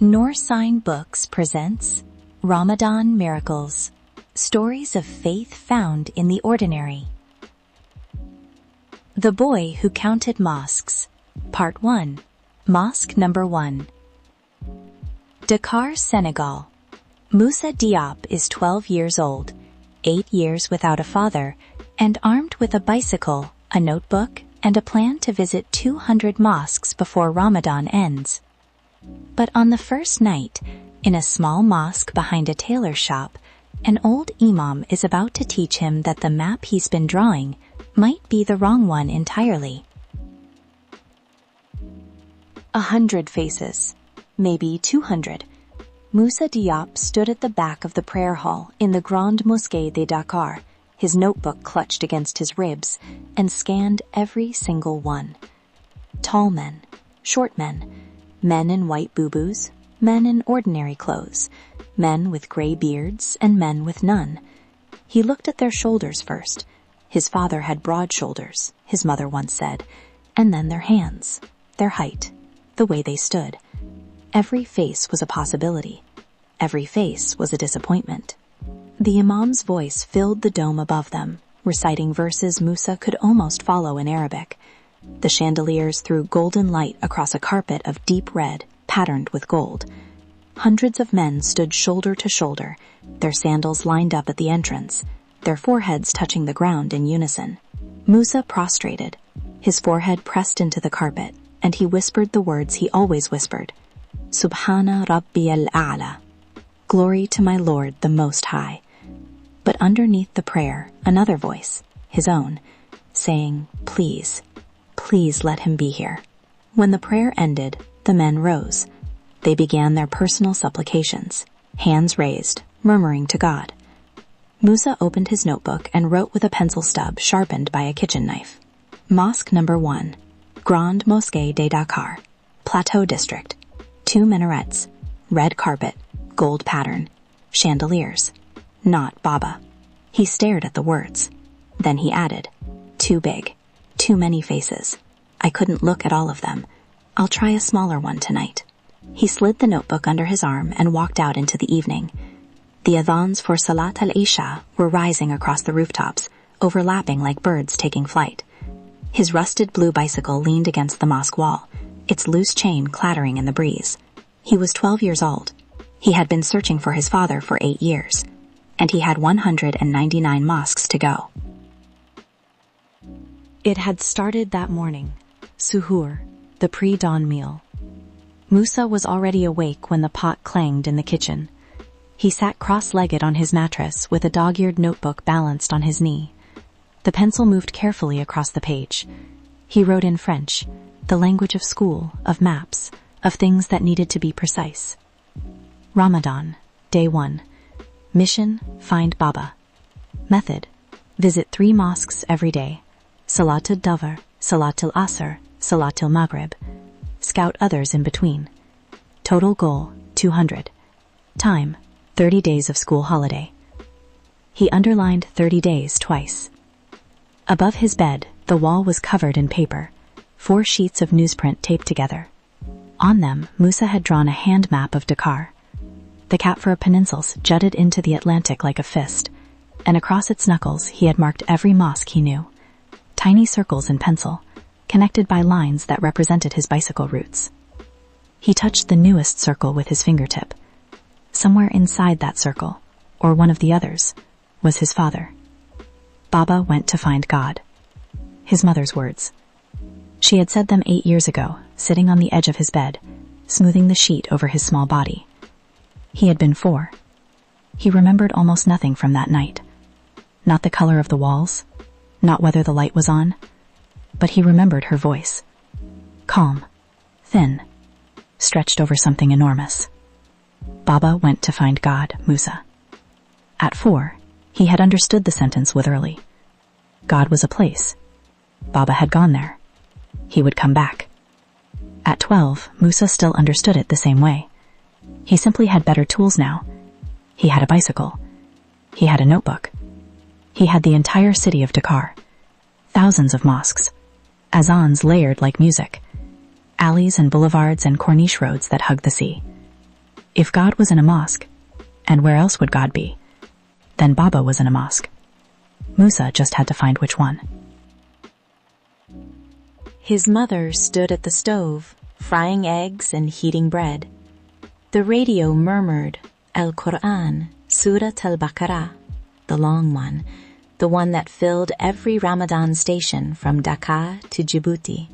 Norsign Books presents Ramadan Miracles, Stories of Faith Found in the Ordinary. The Boy Who Counted Mosques, Part 1, Mosque Number 1. Dakar, Senegal. Moussa Diop is 12 years old, 8 years without a father, and armed with a bicycle, a notebook, and a plan to visit 200 mosques before Ramadan ends. But on the first night, in a small mosque behind a tailor shop, an old Imam is about to teach him that the map he's been drawing might be the wrong one entirely. 100 faces, maybe 200. Moussa Diop stood at the back of the prayer hall in the Grande Mosquée de Dakar, his notebook clutched against his ribs, and scanned every single one. Tall men, short men, men in white boo-boos, men in ordinary clothes, men with gray beards and men with none. He looked at their shoulders first. His father had broad shoulders, his mother once said, and then their hands, their height, the way they stood. Every face was a possibility. Every face was a disappointment. The Imam's voice filled the dome above them, reciting verses Moussa could almost follow in Arabic. The chandeliers threw golden light across a carpet of deep red, patterned with gold. Hundreds of men stood shoulder to shoulder, their sandals lined up at the entrance, their foreheads touching the ground in unison. Moussa prostrated, his forehead pressed into the carpet, and he whispered the words he always whispered. Subhana Rabbi al-A'la. Glory to my Lord the Most High. But underneath the prayer, another voice, his own, saying, please, please let him be here. When the prayer ended, the men rose. They began their personal supplications, hands raised, murmuring to God. Moussa opened his notebook and wrote with a pencil stub sharpened by a kitchen knife. Mosque Number 1, Grande Mosquée de Dakar, Plateau District. 2 minarets, red carpet, gold pattern, chandeliers. Not Baba. He stared at the words. Then he added, too big. Too many faces. I couldn't look at all of them. I'll try a smaller one tonight. He slid the notebook under his arm and walked out into the evening. The adhans for Salat al-Isha were rising across the rooftops, overlapping like birds taking flight. His rusted blue bicycle leaned against the mosque wall, its loose chain clattering in the breeze. He was 12 years old. He had been searching for his father for 8 years, and he had 199 mosques to go. It had started that morning, suhoor, the pre-dawn meal. Moussa was already awake when the pot clanged in the kitchen. He sat cross-legged on his mattress with a dog-eared notebook balanced on his knee. The pencil moved carefully across the page. He wrote in French, the language of school, of maps, of things that needed to be precise. Ramadan, Day 1. Mission, find Baba. Method, visit 3 mosques every day. Salat al-Dhuhr, Salat al-Asr, Salat al-Maghrib. Scout others in between. Total goal, 200. Time, 30 days of school holiday. He underlined 30 days twice. Above his bed, the wall was covered in paper, 4 sheets of newsprint taped together. On them, Moussa had drawn a hand map of Dakar. The Katfara Peninsulas jutted into the Atlantic like a fist, and across its knuckles he had marked every mosque he knew. Tiny circles in pencil, connected by lines that represented his bicycle routes. He touched the newest circle with his fingertip. Somewhere inside that circle, or one of the others, was his father. Baba went to find God. His mother's words. She had said them 8 years ago, sitting on the edge of his bed, smoothing the sheet over his small body. He had been 4. He remembered almost nothing from that night. Not the color of the walls, not whether the light was on, but he remembered her voice. Calm, thin, stretched over something enormous. Baba went to find God, Moussa. At 4, he had understood the sentence literally. God was a place. Baba had gone there. He would come back. At 12, Moussa still understood it the same way. He simply had better tools now. He had a bicycle. He had a notebook. He had the entire city of Dakar. Thousands of mosques. Azans layered like music. Alleys and boulevards and Corniche roads that hugged the sea. If God was in a mosque, and where else would God be? Then Baba was in a mosque. Moussa just had to find which one. His mother stood at the stove, frying eggs and heating bread. The radio murmured, Al-Quran, Surat al-Baqarah, the long one, the one that filled every Ramadan station from Dakar to Djibouti.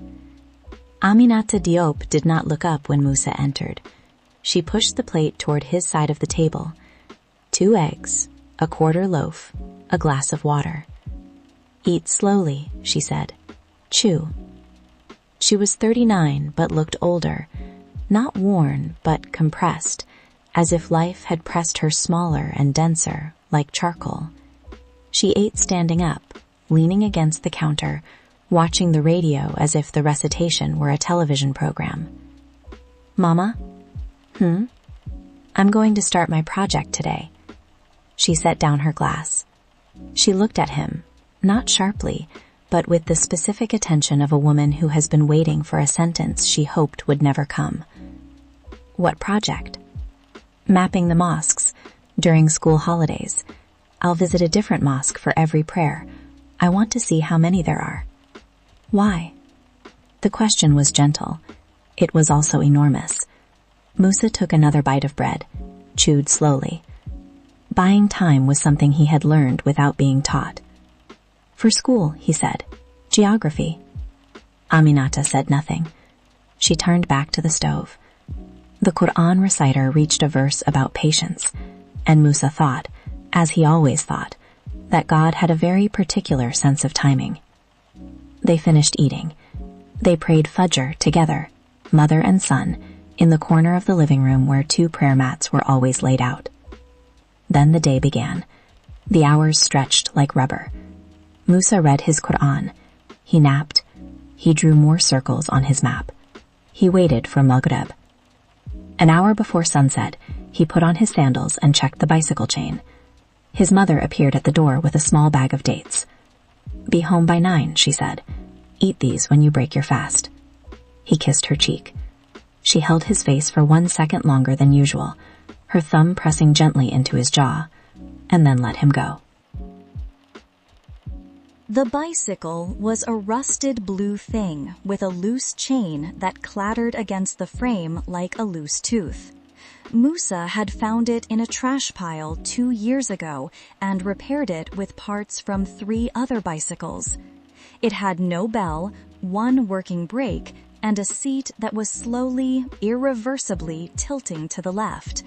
Aminata Diop did not look up when Moussa entered. She pushed the plate toward his side of the table. 2 eggs, a quarter loaf, a glass of water. Eat slowly, she said. Chew. She was 39 but looked older, not worn but compressed, as if life had pressed her smaller and denser, like charcoal. She ate standing up, leaning against the counter, watching the radio as if the recitation were a television program. Mama? I'm going to start my project today. She set down her glass. She looked at him, not sharply, but with the specific attention of a woman who has been waiting for a sentence she hoped would never come. What project? Mapping the mosques. During school holidays. I'll visit a different mosque for every prayer. I want to see how many there are. Why? The question was gentle. It was also enormous. Moussa took another bite of bread, chewed slowly. Buying time was something he had learned without being taught. For school, he said. Geography. Aminata said nothing. She turned back to the stove. The Quran reciter reached a verse about patience, and Moussa thought, as he always thought, that God had a very particular sense of timing. They finished eating. They prayed Fajr together, mother and son, in the corner of the living room where 2 prayer mats were always laid out. Then the day began. The hours stretched like rubber. Moussa read his Quran. He napped. He drew more circles on his map. He waited for Maghreb. An hour before sunset, he put on his sandals and checked the bicycle chain. His mother appeared at the door with a small bag of dates. Be home by 9, she said. Eat these when you break your fast. He kissed her cheek. She held his face for 1 second longer than usual, her thumb pressing gently into his jaw, and then let him go. The bicycle was a rusted blue thing with a loose chain that clattered against the frame like a loose tooth. Moussa had found it in a trash pile 2 years ago and repaired it with parts from 3 other bicycles. It had no bell, 1 working brake, and a seat that was slowly, irreversibly tilting to the left.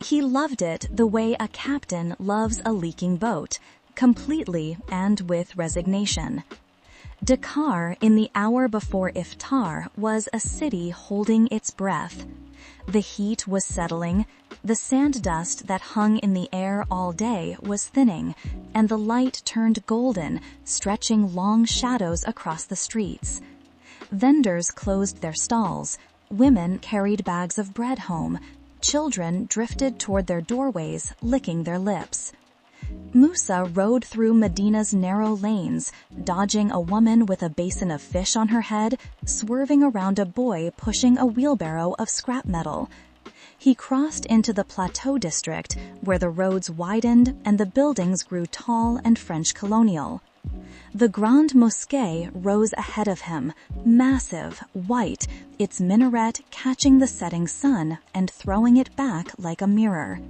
He loved it the way a captain loves a leaking boat, completely and with resignation. Dakar, in the hour before iftar, was a city holding its breath. The heat was settling, the sand dust that hung in the air all day was thinning, and the light turned golden, stretching long shadows across the streets. Vendors closed their stalls, women carried bags of bread home, children drifted toward their doorways, licking their lips. Moussa rode through Medina's narrow lanes, dodging a woman with a basin of fish on her head, swerving around a boy pushing a wheelbarrow of scrap metal. He crossed into the Plateau district, where the roads widened and the buildings grew tall and French colonial. The Grande Mosquée rose ahead of him, massive, white, its minaret catching the setting sun and throwing it back like a mirror.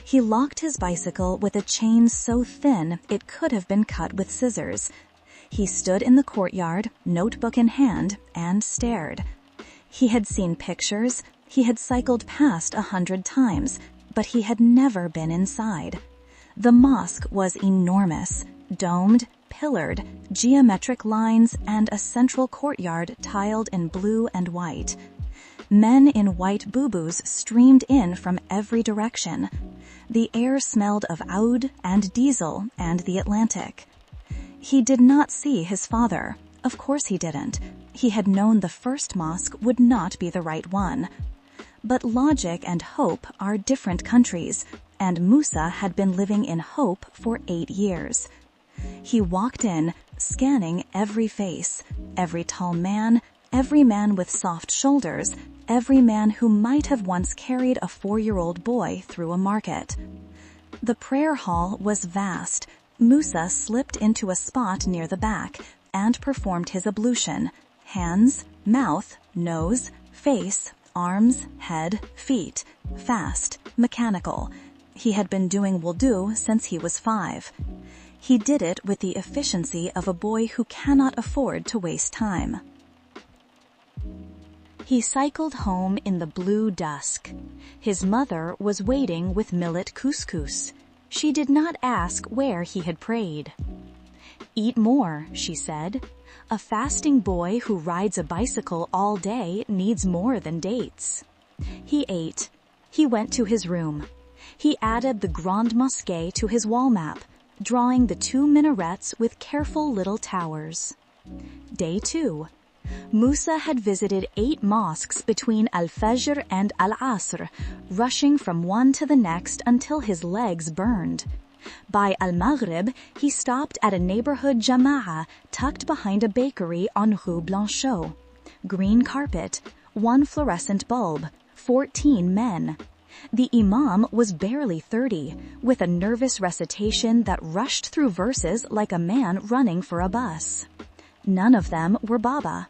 He locked his bicycle with a chain so thin it could have been cut with scissors. He stood in the courtyard, notebook in hand, and stared. He had seen pictures, he had cycled past 100 times, but he had never been inside. The mosque was enormous, domed, pillared, geometric lines, and a central courtyard tiled in blue and white. Men in white boo-boos streamed in from every direction. The air smelled of oud and diesel and the Atlantic. He did not see his father. Of course he didn't. He had known the first mosque would not be the right one. But logic and hope are different countries, and Moussa had been living in hope for 8 years. He walked in, scanning every face, every tall man, every man with soft shoulders, every man who might have once carried a 4-year-old boy through a market. The prayer hall was vast. Moussa slipped into a spot near the back and performed his ablution: hands, mouth, nose, face, arms, head, feet, fast, mechanical. He had been doing wudu since he was 5. He did it with the efficiency of a boy who cannot afford to waste time. He cycled home in the blue dusk. His mother was waiting with millet couscous. She did not ask where he had prayed. "Eat more," she said. "A fasting boy who rides a bicycle all day needs more than dates." He ate. He went to his room. He added the Grande Mosquée to his wall map, drawing the 2 minarets with careful little towers. Day 2. Moussa had visited 8 mosques between Al-Fajr and Al-Asr, rushing from one to the next until his legs burned. By Al-Maghrib, he stopped at a neighborhood jama'ah tucked behind a bakery on Rue Blanchot. Green carpet, 1 fluorescent bulb, 14 men. The Imam was barely 30, with a nervous recitation that rushed through verses like a man running for a bus. None of them were Baba.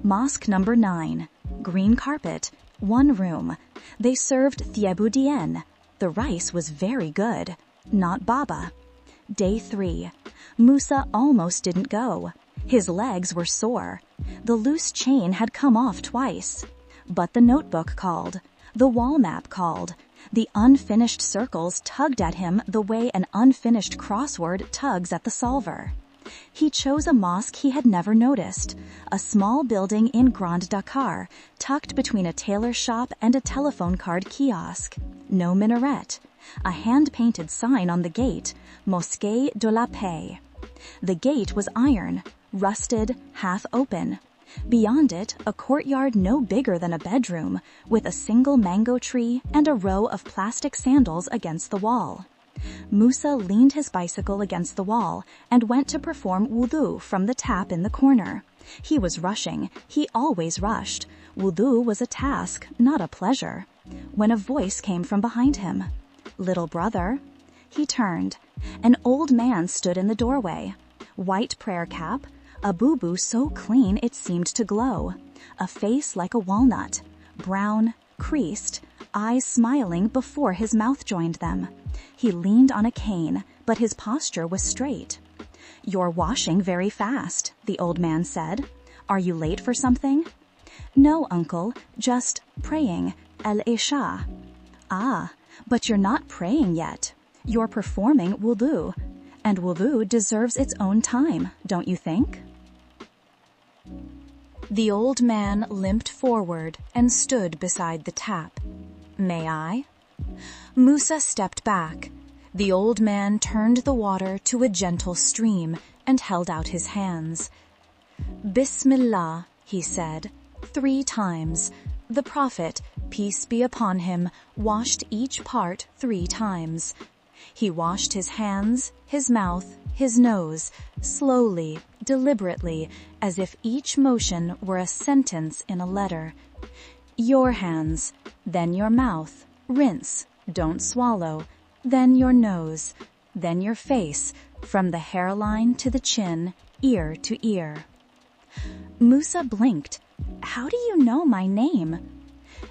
Mosque number 9, green carpet, 1 room. They served thiaboudienne. The rice was very good. Not Baba. Day 3. Moussa almost didn't go. His legs were sore. The loose chain had come off twice. But the notebook called. The wall map called. The unfinished circles tugged at him the way an unfinished crossword tugs at the solver. He chose a mosque he had never noticed, a small building in Grande Dakar, tucked between a tailor shop and a telephone card kiosk. No minaret. A hand-painted sign on the gate, Mosque de la Paix. The gate was iron, rusted, half open. Beyond it, a courtyard no bigger than a bedroom, with a single mango tree and a row of plastic sandals against the wall. Moussa leaned his bicycle against the wall and went to perform wudu from the tap in the corner. He was rushing. He always rushed. Wudu was a task, not a pleasure. When a voice came from behind him. "Little brother." He turned. An old man stood in the doorway. White prayer cap, a boo-boo so clean it seemed to glow, a face like a walnut, brown, creased, eyes smiling before his mouth joined them. He leaned on a cane, but his posture was straight. "You're washing very fast," the old man said. "Are you late for something?" "No, uncle, just praying, al-Isha." "Ah, but you're not praying yet. You're performing wudu, and wudu deserves its own time, don't you think?" The old man limped forward and stood beside the tap. "May I?" Moussa stepped back. The old man turned the water to a gentle stream and held out his hands. "Bismillah," he said, 3 times. The Prophet, peace be upon him, washed each part 3 times. He washed his hands, his mouth, his nose, slowly, deliberately, as if each motion were a sentence in a letter. "Your hands, then your mouth, rinse, don't swallow, then your nose, then your face, from the hairline to the chin, ear to ear." Moussa blinked. "How do you know my name?"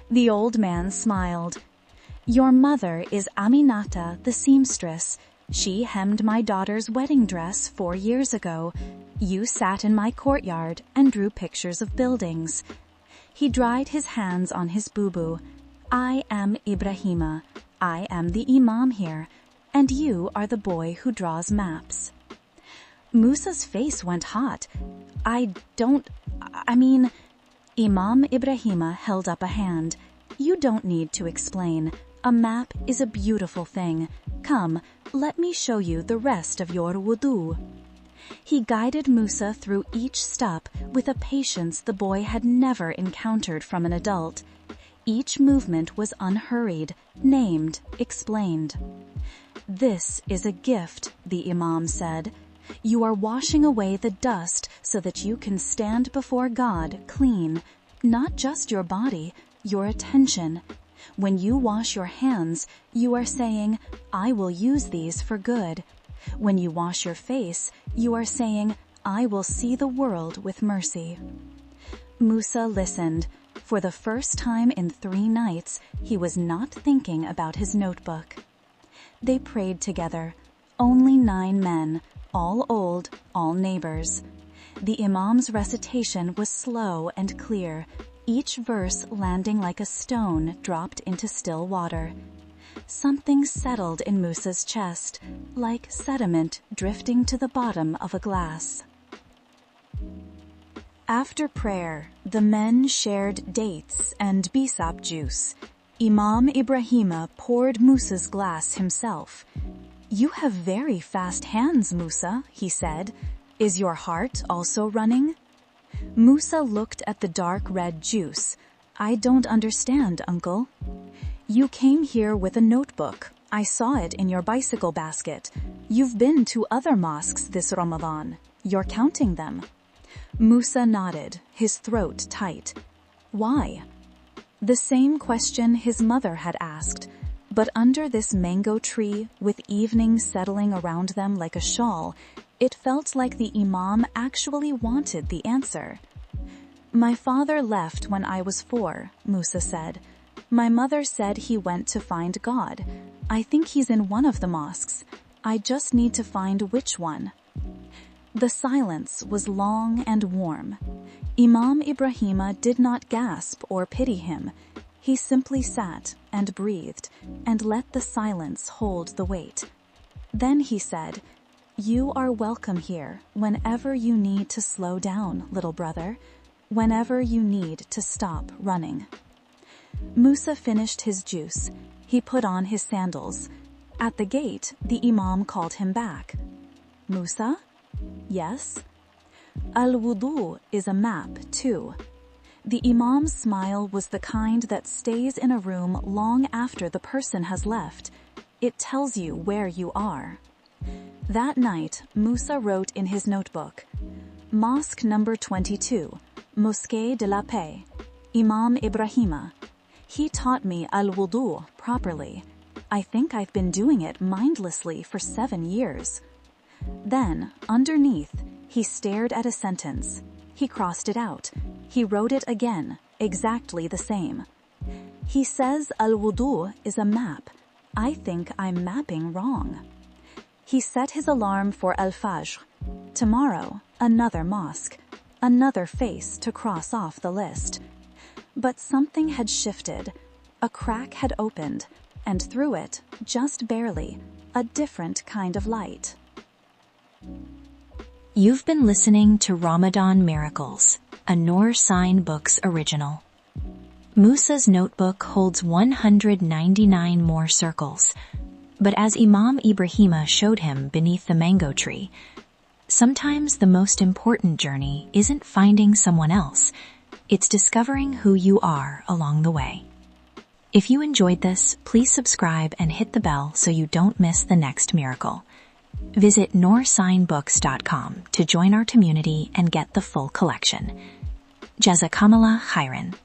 The old man smiled. "Your mother is Aminata, the seamstress. She hemmed my daughter's wedding dress 4 years ago. You sat in my courtyard and drew pictures of buildings." He dried his hands on his boo-boo. "I am Ibrahima. I am the Imam here, and you are the boy who draws maps." Moussa's face went hot. Imam Ibrahima held up a hand. "You don't need to explain. A map is a beautiful thing. Come, let me show you the rest of your wudu." He guided Moussa through each step with a patience the boy had never encountered from an adult. Each movement was unhurried, named, explained. "This is a gift," the Imam said. "You are washing away the dust so that you can stand before God clean. Not just your body, your attention. When you wash your hands, you are saying, I will use these for good. When you wash your face, you are saying, I will see the world with mercy. Moussa listened. For the first time in 3 nights, he was not thinking about his notebook. They prayed together. Only 9 men, all old, all neighbors. The Imam's recitation was slow and clear, each verse landing like a stone dropped into still water. Something settled in Moussa's chest, like sediment drifting to the bottom of a glass. After prayer, the men shared dates and bisap juice. Imam Ibrahima poured Moussa's glass himself. You have very fast hands, Moussa, he said. Is your heart also running? Moussa looked at the dark red juice. I don't understand, uncle. You came here with a notebook. I saw it in your bicycle basket. You've been to other mosques this Ramadan. You're counting them. Moussa nodded, his throat tight. Why? The same question his mother had asked, but under this mango tree, with evening settling around them like a shawl, it felt like the Imam actually wanted the answer. My father left when I was 4, Moussa said. My mother said he went to find God. I think he's in one of the mosques. I just need to find which one. The silence was long and warm. Imam Ibrahima did not gasp or pity him. He simply sat and breathed and let the silence hold the weight. Then he said, You are welcome here whenever you need to slow down, little brother, whenever you need to stop running. Moussa finished his juice. He put on his sandals. At the gate, the Imam called him back. Moussa? Yes? Al-wudu is a map, too. The Imam's smile was the kind that stays in a room long after the person has left. It tells you where you are. That night, Moussa wrote in his notebook, Mosque number 22, Mosquée de la Paix, Imam Ibrahima. He taught me al-wudu properly. I think I've been doing it mindlessly for 7 years. Then, underneath, he stared at a sentence. He crossed it out. He wrote it again, exactly the same. He says al-wudu is a map. I think I'm mapping wrong. He set his alarm for al-fajr. Tomorrow, another mosque. Another face to cross off the list. But something had shifted. A crack had opened, and through it, just barely, a different kind of light. You've been listening to Ramadan Miracles, a Noor Sign Books original. Moussa's notebook holds 199 more circles, but as Imam Ibrahima showed him beneath the mango tree, sometimes the most important journey isn't finding someone else, it's discovering who you are along the way. If you enjoyed this, please subscribe and hit the bell so you don't miss the next miracle. Visit noorsignbooks.com to join our community and get the full collection. Jazakallah khairan.